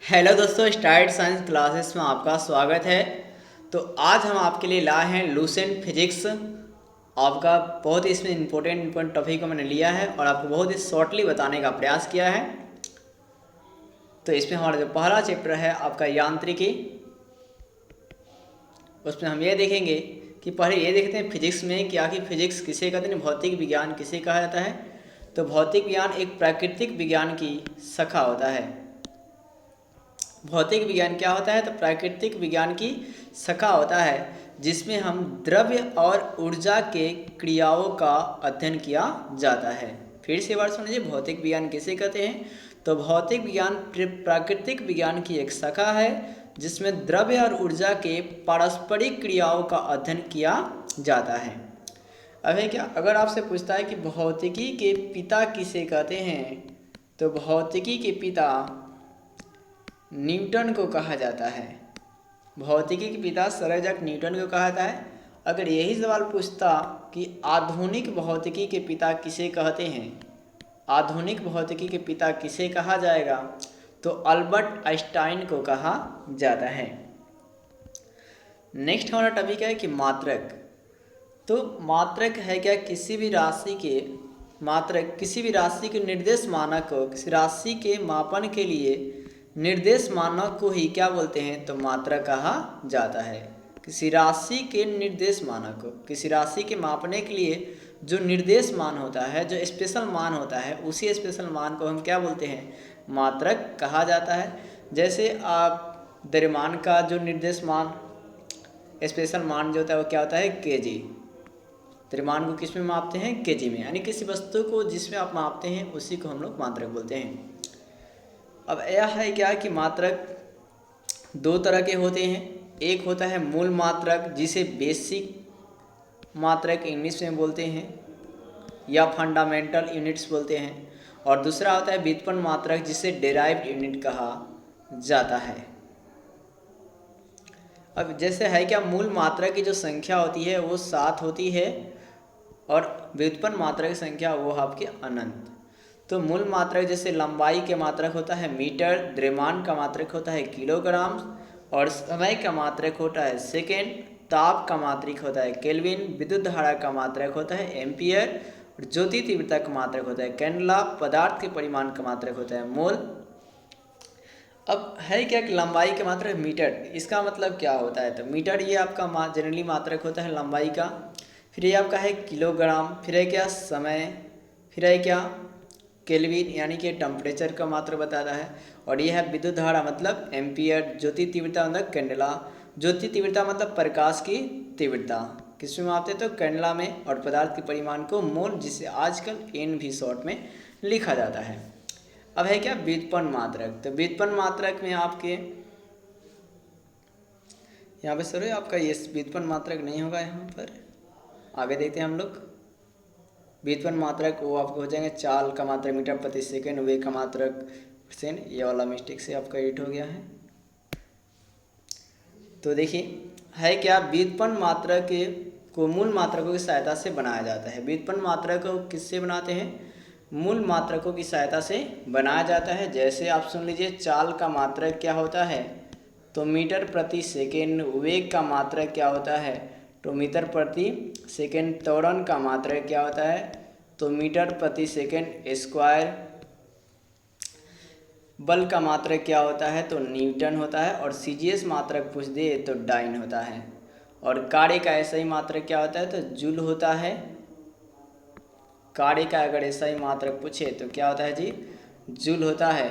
Hello दोस्तों, start science classes में आपका स्वागत है। तो आज हम आपके लिए लाए हैं लूसेंट फिजिक्स। आपका बहुत ही इसमें इम्पोर्टेंट टॉपिक को मैंने लिया है और आपको बहुत ही शॉर्टली बताने का प्रयास किया है। तो इसमें हमारा जो पहला चैप्टर है आपका यांत्रिकी, उसमें हम ये देखेंगे कि पहले ये देखते हैं फिजिक्स में कि आखिर फिजिक्स किसे कहते हैं, भौतिक विज्ञान किसे कहा जाता है। तो भौतिक विज्ञान एक प्राकृतिक विज्ञान की शाखा होता है। भौतिक विज्ञान क्या होता है? तो प्राकृतिक विज्ञान की शाखा होता है जिसमें हम द्रव्य और ऊर्जा के क्रियाओं का अध्ययन किया जाता है। फिर से बार सुनिए, भौतिक विज्ञान किसे कहते हैं? तो भौतिक विज्ञान प्राकृतिक विज्ञान की एक शाखा है जिसमें द्रव्य और ऊर्जा के पारस्परिक क्रियाओं का अध्ययन किया जाता है। अब है क्या, अगर आपसे पूछता है कि भौतिकी के पिता किसे कहते हैं, तो भौतिकी के पिता न्यूटन को कहा जाता है। भौतिकी के पिता सर आइजैक न्यूटन को कहा जाता है। अगर यही सवाल पूछता कि आधुनिक भौतिकी के पिता किसे कहते हैं, आधुनिक भौतिकी के पिता किसे कहा जाएगा, तो अल्बर्ट आइंस्टाइन को कहा जाता है। नेक्स्ट हमारा टॉपिक है कि मात्रक। तो मात्रक है क्या? किसी भी राशि के मात्रक किसी भी राशि के निर्देश मानक को, किसी राशि के मापन के लिए निर्देश मानक को ही क्या बोलते हैं? तो मात्रक कहा जाता है। किसी राशि के निर्देश मानक को, किसी राशि के मापने के लिए जो निर्देश मान होता है, जो स्पेशल मान होता है, उसी स्पेशल मान को हम क्या बोलते हैं? मात्रक कहा जाता है। जैसे आप द्रव्यमान का जो निर्देश मान, स्पेशल मान जो होता है वो क्या होता है? केजी। द्रव्यमान को किस में मापते हैं? केजी में। यानी किसी वस्तु को जिसमें आप मापते हैं उसी को हम लोग मात्रक बोलते हैं। अब यह है क्या कि मात्रक दो तरह के होते हैं। एक होता है मूल मात्रक, जिसे बेसिक मात्रक इंग्लिश में बोलते हैं या फंडामेंटल यूनिट्स बोलते हैं, और दूसरा होता है व्युत्पन्न मात्रक, जिसे डेराइव्ड यूनिट कहा जाता है। अब जैसे है क्या, मूल मात्रा की जो संख्या होती है वो 7 होती है और व्युत्पन्न मात्रा की संख्या वो आपकी अनंत। तो मूल मात्रक जैसे लंबाई के मात्रक होता है मीटर, द्रव्यमान का मात्रक होता है किलोग्राम, और समय का मात्रक होता है सेकेंड, ताप का मात्रक होता है केल्विन, विद्युत धारा का मात्रक होता है एम्पियर, और ज्योति तीव्रता का मात्रक होता है कैंडला, पदार्थ के परिमाण का मात्रक होता है मोल। अब है क्या कि लंबाई का मात्रक मीटर, इसका मतलब क्या होता है? तो मीटर ये आपका जनरली मात्रक होता है लंबाई का। फिर ये आपका है किलोग्राम, फिर है क्या समय, फिर है क्या केल्विन यानी कि टेम्परेचर का मात्रा बताता है, और यह है विद्युत धारा मतलब एम्पियर, ज्योति तीव्रता मतलब कैंडला, ज्योति तीव्रता मतलब प्रकाश की तीव्रता किस में मापते हैं? तो कैंडला में, और पदार्थ के परिमाण को मोल, जिसे आजकल एन भी शॉर्ट में लिखा जाता है। अब है क्या व्युत्पन्न मात्रक। तो व्युत्पन्न मात्रक में आपके यहाँ पे सर आपका ये व्युत्पन्न मात्रक नहीं होगा, यहाँ पर आगे देखते हैं हम लोग। व्युत्पन्न मात्रक वो आपको हो जाएंगे चाल का मात्रक मीटर प्रति सेकेंड, वेग का मात्रक परसेंट। ये वाला मिस्टेक से आपका एडिट हो गया है। तो देखिए है क्या, व्युत्पन्न मात्रक को मूल मात्रकों की सहायता से बनाया जाता है। व्युत्पन्न मात्रक को किससे बनाते हैं? मूल मात्रकों की सहायता से बनाया जाता है। जैसे आप सुन लीजिए, चाल का मात्रक क्या होता है? तो मीटर प्रति सेकेंड। वेग का मात्रक क्या होता है? तो मीटर प्रति सेकेंड। त्वरण का मात्रक क्या होता है? तो मीटर प्रति सेकेंड स्क्वायर। बल का मात्रक क्या होता है? तो न्यूटन होता है। और सीजीएस मात्रक पूछ दे तो डाइन होता है। और कार्य का ऐसा ही मात्रक क्या होता है? तो जूल होता है। कार्य का अगर ऐसा ही मात्रक पूछे तो क्या होता है जी? जूल होता है।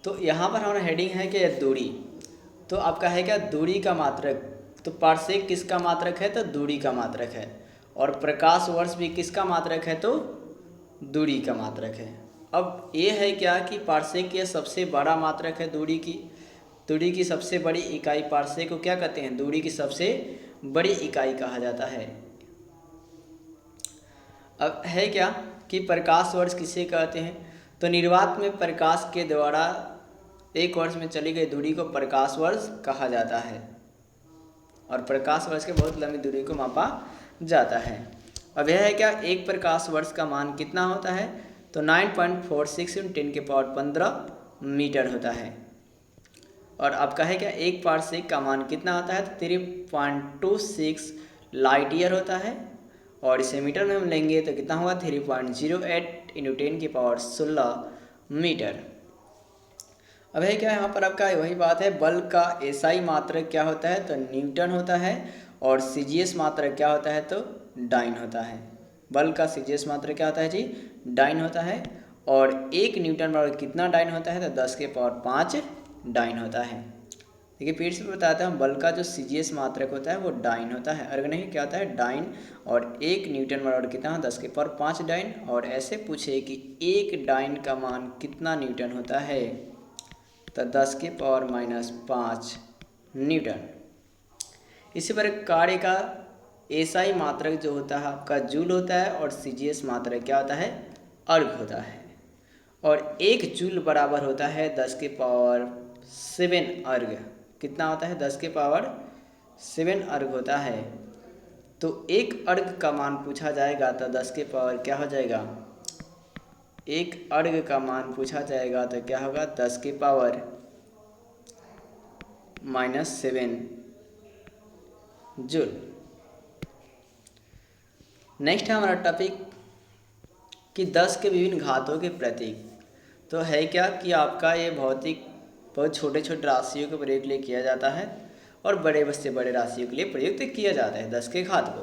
तो यहाँ पर हमारा हेडिंग है कि दूरी। तो आपका है क्या दूरी का मात्रक? तो पार्सेक किसका मात्रक है? तो दूरी का मात्रक है। और प्रकाश वर्ष भी किसका मात्रक है? तो दूरी का मात्रक है। अब ये है क्या कि पार्सेक ये सबसे बड़ा मात्रक है दूरी की। दूरी की सबसे बड़ी इकाई पार्सेक को क्या कहते हैं? दूरी की सबसे बड़ी इकाई कहा जाता है। अब है क्या कि प्रकाश वर्ष किसे कहते हैं? तो निर्वात में प्रकाश के द्वारा एक वर्ष में चली गई दूरी को प्रकाश वर्ष कहा जाता है, और प्रकाश वर्ष के बहुत लंबी दूरी को मापा जाता है। अब यह है क्या, एक प्रकाश वर्ष का मान कितना होता है? तो 9.46 × 10⁻15 मीटर होता है। और आपका है क्या, एक पारसेक का मान कितना होता है, तो 3.26 लाइट ईयर होता है। और इसे मीटर में हम लेंगे तो कितना होगा, 3.08 × 10⁻16 मीटर। अब है क्या, यहाँ पर आपका वही बात है, बल का एसआई मात्रक क्या होता है, तो न्यूटन होता है। और सीजीएस मात्रक क्या होता है, तो डाइन होता है। बल का सीजीएस मात्रक क्या होता है जी, डाइन होता है। और 1 न्यूटन बराबर कितना डाइन होता है, तो 10⁵ डाइन होता है। देखिए फिर से बताता हूँ, बल का जो सीजीएस मात्रक होता है वो डाइन होता है, अगर नहीं क्या होता है, डाइन। और 1 न्यूटन बराबर कितना, 10⁵ डाइन। और ऐसे पूछे कि 1 डाइन का मान कितना न्यूटन होता है, तो 10⁻⁻5 न्यूटन। इसी प्रकार का एसआई मात्रक जो होता है आपका जूल होता है। और सीजीएस मात्रक क्या होता है, अर्ग होता है। और 1 जूल बराबर होता है 10⁻7 अर्ग। कितना होता है, 10⁻7 अर्ग होता है। तो 1 अर्ग का मान पूछा जाएगा तो 10 के पावर क्या हो जाएगा, 1 अर्ग का मान पूछा जाएगा तो क्या होगा, 10⁻⁻7 जूल। नेक्स्ट है हमारा टॉपिक कि 10 के विभिन्न घातों के प्रतीक। तो है क्या कि आपका ये भौतिक बहुत छोटे छोटे राशियों के प्रयोग के लिए किया जाता है और बड़े से बड़े राशियों के लिए प्रयुक्त किया जाता है 10 के घात को।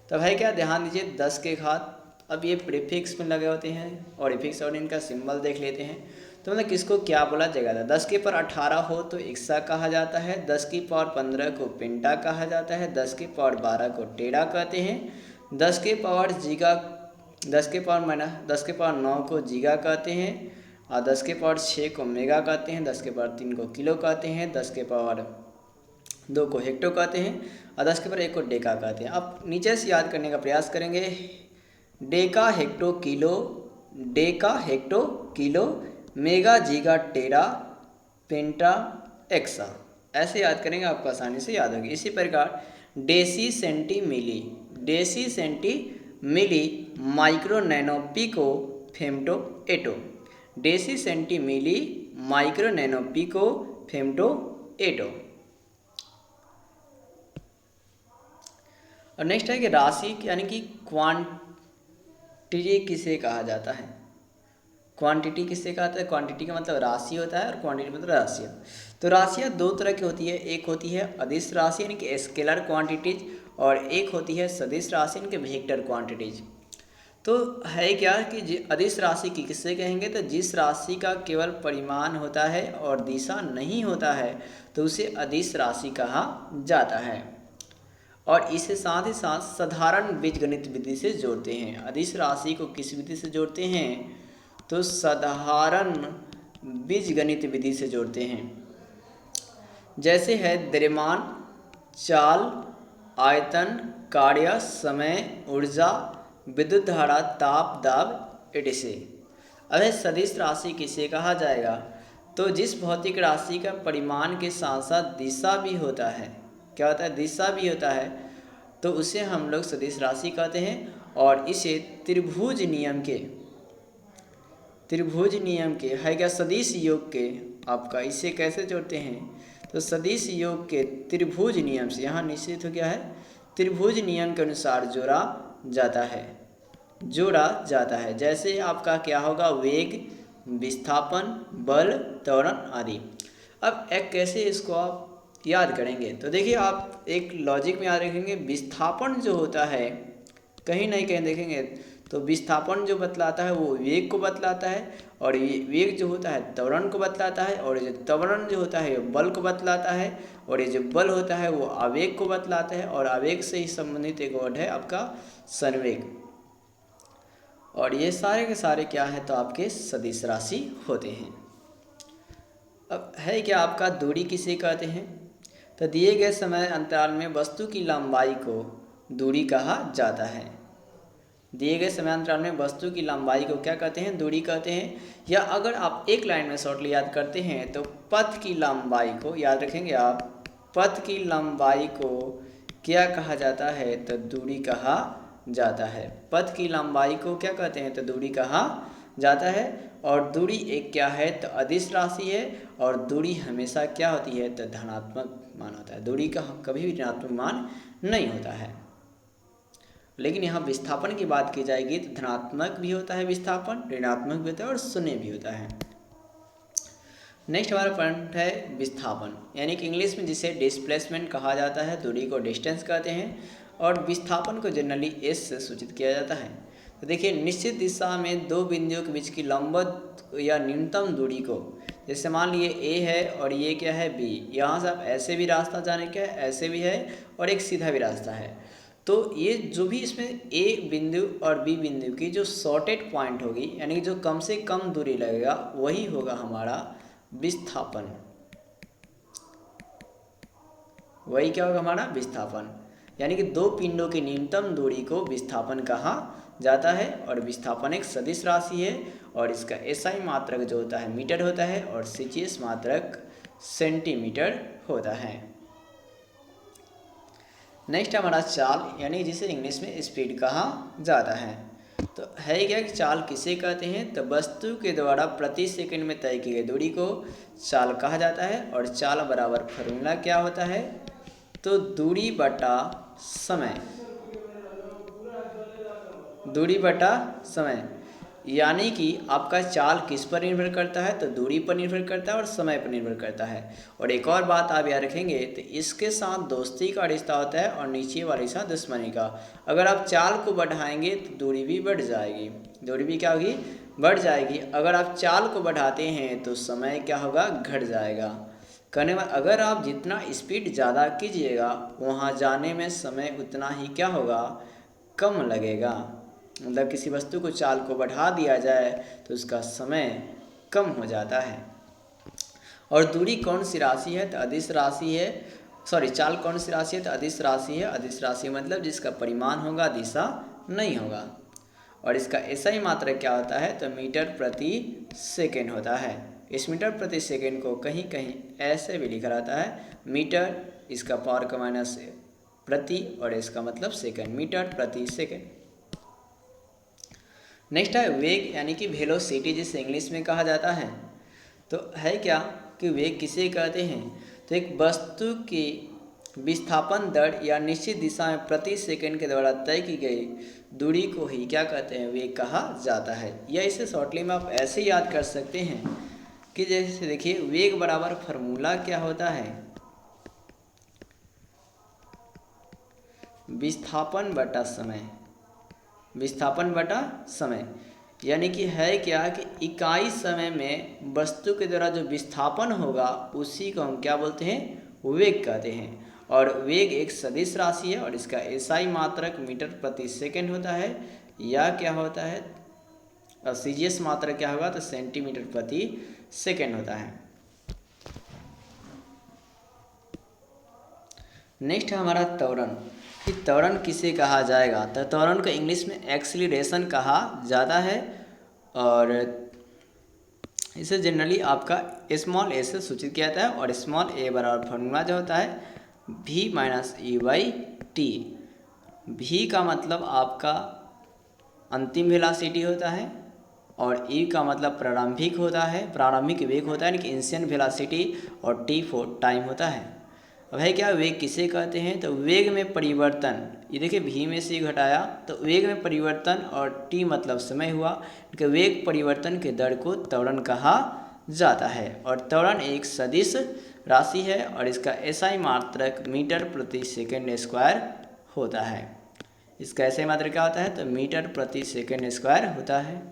तो है क्या, ध्यान दीजिए 10 के घात, अब ये प्रीफिक्स में लगे होते हैं और इफिक्स और इनका सिंबल देख लेते हैं। तो मतलब किसको क्या बोला जाएगा, 10 के पावर 18 हो तो इक्सा कहा जाता है, 10 की पावर 15 को पेंटा कहा जाता है, 10 की पावर 12 को टेरा कहते हैं, 10 के पावर 9 को जीगा कहते हैं, और 10 के पावर 6 को मेगा कहते हैं, 10 के पावर 3 को किलो कहते हैं, 10 के पावर 2 को हेक्टो कहते हैं, और 10 के पावर 1 को डेका कहते हैं। अब नीचे से याद करने का प्रयास करेंगे, डेका हेक्टो किलो, मेगा जीगा टेरा, पेंटा एक्सा, ऐसे याद करेंगे आपको आसानी से याद होगी। इसी प्रकार deci centi milli, micro nano pico femto atto, deci centi milli, micro nano pico femto atto. और नेक्स्ट है कि राशि यानी कि क्वांटिटी किसे कहा जाता है, क्वांटिटी किसे कहता है, क्वांटिटी का मतलब राशि होता है और क्वांटिटी मतलब राशियाँ। तो राशियाँ 2 तरह की होती है, एक होती है अदिश राशि यानी कि स्केलर क्वांटिटीज, और एक होती है सदिश राशि यानी कि वेक्टर क्वांटिटीज। तो है क्या कि अदिश राशि की किससे कहेंगे, तो जिस राशि का केवल परिमाण होता है और दिशा नहीं होता है तो उसे अदिश राशि कहा जाता है। और इसे साथ ही साथ साधारण बीजगणित विधि से जोड़ते हैं। अदिश राशि को किस विधि से जोड़ते हैं, तो साधारण बीजगणित विधि से जोड़ते हैं। जैसे है द्रव्यमान, चाल, आयतन, कार्य, समय, ऊर्जा, विद्युत धारा, ताप, दाब, etc। अब सदिश राशि किसे कहा जाएगा, तो जिस भौतिक राशि का परिमाण के साथ साथ दिशा भी होता है, क्या होता है, दिशा भी होता है, तो उसे हम लोग सदिश राशि कहते हैं। और इसे त्रिभुज नियम के है क्या, सदिश योग के, आपका इसे कैसे जोड़ते हैं, तो सदिश योग के त्रिभुज नियम से, यहाँ निश्चित हो गया है, त्रिभुज नियम के अनुसार जोड़ा जाता है। जैसे आपका क्या होगा, वेग, विस्थापन, बल, त्वरण आदि। अब एक कैसे इसको आप याद करेंगे, तो देखिए आप एक लॉजिक में याद रखेंगे, विस्थापन जो होता है कहीं नहीं कहीं देखेंगे तो विस्थापन जो बतलाता है वो वेग को बतलाता है, और ये वेग जो होता है त्वरण को बतलाता है, और ये त्वरण जो होता है बल को बतलाता है, और ये जो बल होता है वो आवेग को बतलाता है, और आवेग से ही संबंधित एक वर्ड है आपका संवेग। और ये सारे के सारे क्या है, तो आपके सदिश राशि होते हैं। अब है क्या आपका दूरी किसे कहते हैं, तो दिए गए समय अंतराल में वस्तु की लंबाई को दूरी कहा जाता है। दिए गए समय अंतराल में वस्तु की लंबाई को क्या कहते हैं, दूरी कहते हैं। या अगर आप एक लाइन में शॉर्टली याद करते हैं तो पथ की लंबाई को याद रखेंगे आप, पथ की लंबाई को क्या कहा जाता है, तो दूरी कहा जाता है। पथ की लंबाई को क्या कहते हैं, तो दूरी कहा जाता है। और दूरी एक क्या है तो अदिश राशि है, और दूरी हमेशा क्या होती है तो धनात्मक मान होता है। दूरी का कभी भी ऋणात्मक मान नहीं होता है। लेकिन यहाँ विस्थापन की बात की जाएगी तो धनात्मक भी होता है विस्थापन, ऋणात्मक भी होता है और शून्य भी होता है। नेक्स्ट हमारा पॉइंट है विस्थापन, यानी कि इंग्लिश में जिसे डिस्प्लेसमेंट कहा जाता है, दूरी को डिस्टेंस कहते हैं, और विस्थापन को जनरली एस से सूचित किया जाता है। तो देखिए, निश्चित दिशा में दो बिंदुओं के बीच की लंबवत या न्यूनतम दूरी को, जैसे मान लिए ए है और ये क्या है बी, यहाँ से आप ऐसे भी रास्ता जाने का है, ऐसे भी है और एक सीधा भी रास्ता है। तो ये जो भी इसमें ए बिंदु और बी बिंदु की जो शॉर्टेड पॉइंट होगी, यानी कि जो कम से कम दूरी लगेगा, वही होगा हमारा विस्थापन। वही क्या होगा हमारा विस्थापन, यानी कि दो पिंडों की न्यूनतम दूरी को विस्थापन कहा जाता है। और विस्थापन एक सदिश राशि है और इसका एसआई मात्रक जो होता है मीटर होता है और सीजीएस मात्रक सेंटीमीटर होता है। नेक्स्ट हमारा चाल, यानी जिसे इंग्लिश में स्पीड कहा जाता है। तो है क्या कि चाल किसे कहते हैं तो वस्तु के द्वारा प्रति सेकंड में तय की गई दूरी को चाल कहा जाता है। और चाल बराबर फॉर्मूला क्या होता है तो दूरी बटा समय, दूरी बटा समय, यानी कि आपका चाल किस पर निर्भर करता है तो दूरी पर निर्भर करता है और समय पर निर्भर करता है। और एक और बात आप याद रखेंगे तो इसके साथ दोस्ती का रिश्ता होता है और नीचे वाले साथ दुश्मनी का। अगर आप चाल को बढ़ाएंगे तो दूरी भी बढ़ जाएगी, दूरी भी क्या होगी बढ़ जाएगी। अगर आप चाल को बढ़ाते हैं तो समय क्या होगा घट जाएगा। कहने में अगर आप जितना स्पीड ज़्यादा कीजिएगा वहाँ जाने में समय उतना ही क्या होगा कम लगेगा। मतलब किसी वस्तु को चाल को बढ़ा दिया जाए तो उसका समय कम हो जाता है। और दूरी कौन सी राशि है तो अदिश राशि है, सॉरी चाल कौन सी राशि है तो अदिश राशि है। अदिश राशि मतलब जिसका परिमाण होगा दिशा नहीं होगा। और इसका एसआई मात्रक क्या होता है तो मीटर प्रति सेकेंड होता है। इस मीटर प्रति सेकेंड को कहीं कहीं ऐसे भी लिखा रहता है मीटर, इसका पावर का माइनस प्रति और इसका मतलब सेकेंड, मीटर प्रति सेकेंड। नेक्स्ट है वेग, यानी कि वेलोसिटी जिसे इंग्लिश में कहा जाता है। तो है क्या कि वेग किसे कहते हैं तो एक वस्तु की विस्थापन दर या निश्चित दिशा में प्रति सेकंड के द्वारा तय की गई दूरी को ही क्या कहते हैं वेग कहा जाता है। या इसे शॉर्टली में आप ऐसे याद कर सकते हैं कि जैसे देखिए वेग बराबर फॉर्मूला क्या होता है विस्थापन बटा समय, विस्थापन बटा समय, यानी कि है क्या कि इकाई समय में वस्तु के द्वारा जो विस्थापन होगा उसी को हम क्या बोलते हैं वेग कहते हैं। और वेग एक सदिश राशि है और इसका एसआई मात्रक मीटर प्रति सेकंड होता है, या क्या होता है और सीजीएस मात्रक क्या होगा तो सेंटीमीटर प्रति सेकंड होता है। नेक्स्ट है हमारा त्वरण, कि त्वरण किसे कहा जाएगा तो त्वरण को इंग्लिश में एक्सीलरेशन कहा जाता है। और इसे जनरली आपका स्मॉल ए से सूचित किया जाता है। और स्मॉल ए बराबर फॉर्मूला जो होता है v minus E by T. v का मतलब आपका अंतिम वेलोसिटी होता है और e का मतलब प्रारंभिक होता है, प्रारंभिक वेग होता है यानी कि इनिशियल वेलोसिटी, और t फॉर टाइम होता है। अब है क्या वेग किसे कहते हैं तो वेग में परिवर्तन, ये देखिए v में से घटाया तो वेग में परिवर्तन और t मतलब समय हुआ, कि वेग परिवर्तन के दर को त्वरण कहा जाता है। और त्वरण एक सदिश राशि है और इसका एसआई मात्रक मीटर प्रति सेकंड स्क्वायर होता है। इसका एसआई मात्रक क्या होता है तो मीटर प्रति सेकंड स्क्वायर होता है।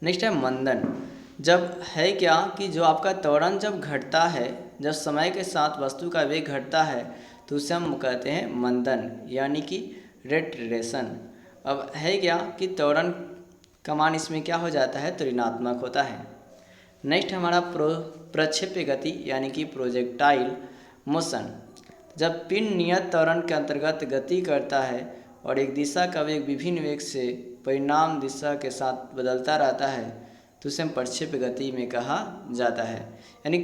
नेक्स्ट है मंदन, जब है क्या कि जो आपका त्वरण जब घटता है, जब समय के साथ वस्तु का वेग घटता है तो उसे हम कहते हैं मंदन यानी कि रिट्रेशन। अब है क्या कि त्वरण का मान इसमें क्या हो जाता है तो ऋणात्मक होता है। नेक्स्ट हमारा प्रक्षेप्य गति यानी कि प्रोजेक्टाइल मोशन, जब पिंड नियत त्वरण के अंतर्गत गति करता है और एक दिशा का वेग विभिन्न वेग से परिणाम दिशा के साथ बदलता रहता है तो उसे हम प्रक्षेप्य गति में कहा जाता है। यानी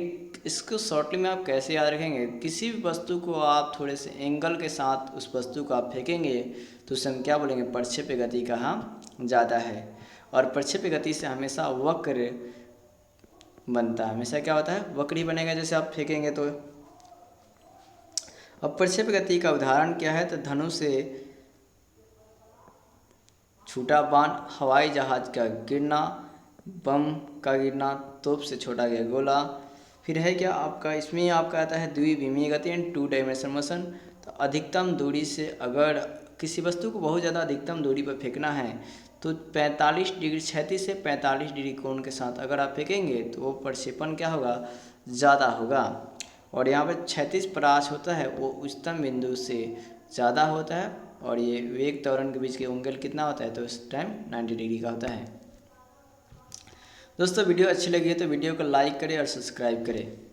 इसको शॉर्टली में आप कैसे याद रखेंगे, किसी भी वस्तु को आप थोड़े से एंगल के साथ उस वस्तु को आप फेंकेंगे तो उसे हम क्या बोलेंगे प्रक्षेप्य गति कहा जाता है। और प्रक्षेप्य गति से हमेशा वक्र बनता है, हमेशा क्या होता है, वक्र ही बनेगा जैसे आप फेंकेंगे तो। अब प्रक्षेप्य गति का उदाहरण क्या है, तो धनुष से छूटा बाण, हवाई जहाज का गिरना, बम का गिरना, तोप से छोड़ा गया गोला। फिर है क्या आपका, इसमें आपका आता है द्विविमीय गति एंड 2 डायमेंशनल मोशन। तो अधिकतम दूरी से अगर किसी वस्तु को बहुत ज़्यादा अधिकतम दूरी पर फेंकना है तो 45 डिग्री, 36 से 45 डिग्री कोण के साथ अगर आप फेंकेंगे तो वो प्रक्षेपण क्या होगा, ज़्यादा होगा। और यहाँ पर 36 परास होता है वो उच्चतम बिंदु से ज़्यादा होता है, और ये वेग त्वरण के बीच के एंगल कितना होता है, तो इस टाइम 90 डिग्री का होता है। दोस्तों वीडियो अच्छी लगी है तो वीडियो को लाइक करें और सब्सक्राइब करें।